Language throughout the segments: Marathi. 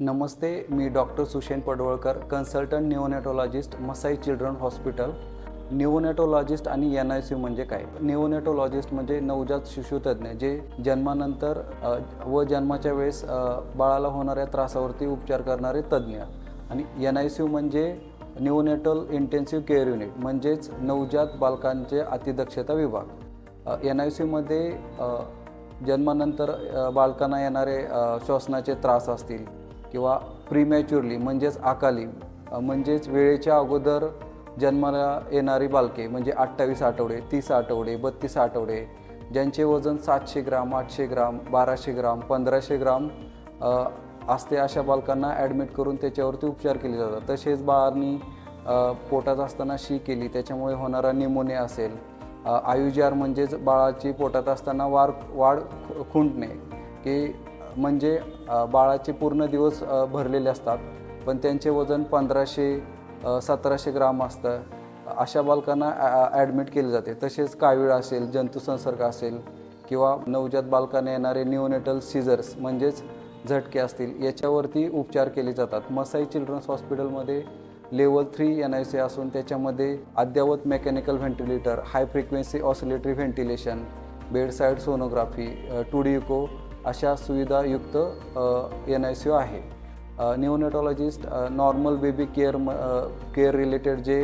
नमस्ते, मी doctor Sushen Padwalkar, consultant neonatologist, Masai children hospital. Neonatologist आणि NICU म्हणजे काय? निओनेटॉलॉजिस्ट म्हणजे नवजात शिशुतज्ञ, जे जन्मानंतर व जन्माच्या वेळेस बाळाला होणाऱ्या त्रासावरती उपचार करणारे तज्ज्ञ. आणि NICU म्हणजे निओनेटल इंटेन्सिव्ह केअर युनिट, म्हणजेच नवजात बालकांचे अतिदक्षता विभाग. NICUमध्ये जन्मानंतर बालकांना येणारे श्वसनाचे त्रास असतील किंवा प्रीमॅच्युअरली म्हणजेच अकाली म्हणजेच वेळेच्या अगोदर जन्माला येणारी बालके म्हणजे 28 आठवडे, 30 आठवडे, 32 आठवडे, ज्यांचे वजन 700 ग्राम, 800 ग्राम, 1200 ग्राम, 1500 ग्राम असते, अशा बालकांना ॲडमिट करून त्याच्यावरती उपचार केले जातात. तसेच बाळांनी पोटात असताना शी केली, त्याच्यामुळे होणारा निमोनिया असेल, IUGR म्हणजेच बाळाची पोटात असताना वाढ खुंटणे, की म्हणजे बाळाचे पूर्ण दिवस भरलेले असतात पण त्यांचे वजन 1500-1700 ग्राम असतं, अशा बालकांना ॲडमिट केले जाते. तसेच कावीळ असेल, जंतुसंसर्ग असेल किंवा नवजात बालकांना येणारे निओनेटल सीझर्स म्हणजेच झटके असतील, याच्यावरती उपचार केले जातात. मसाई चिल्ड्रन्स हॉस्पिटलमध्ये लेवल 3 NICU असून त्याच्यामध्ये अद्ययावत mechanical ventilator, high frequency oscillatory ventilation, bedside sonography, 2D eco अशा सुविधायुक्त NICU आहे. निओनेटॉलॉजिस्ट नॉर्मल बेबी केअर रिलेटेड जे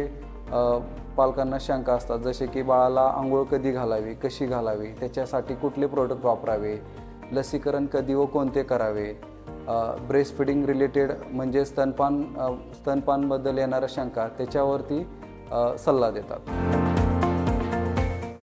पालकांना शंका असतात, जसे की बाळाला आंघोळ कधी घालावी, कशी घालावी, त्याच्यासाठी कुठले प्रोडक्ट वापरावे, लसीकरण कधी व कोणते करावे, ब्रेस्ट फिडिंग रिलेटेड म्हणजे स्तनपानबद्दल येणाऱ्या शंका, त्याच्यावरती सल्ला देतात.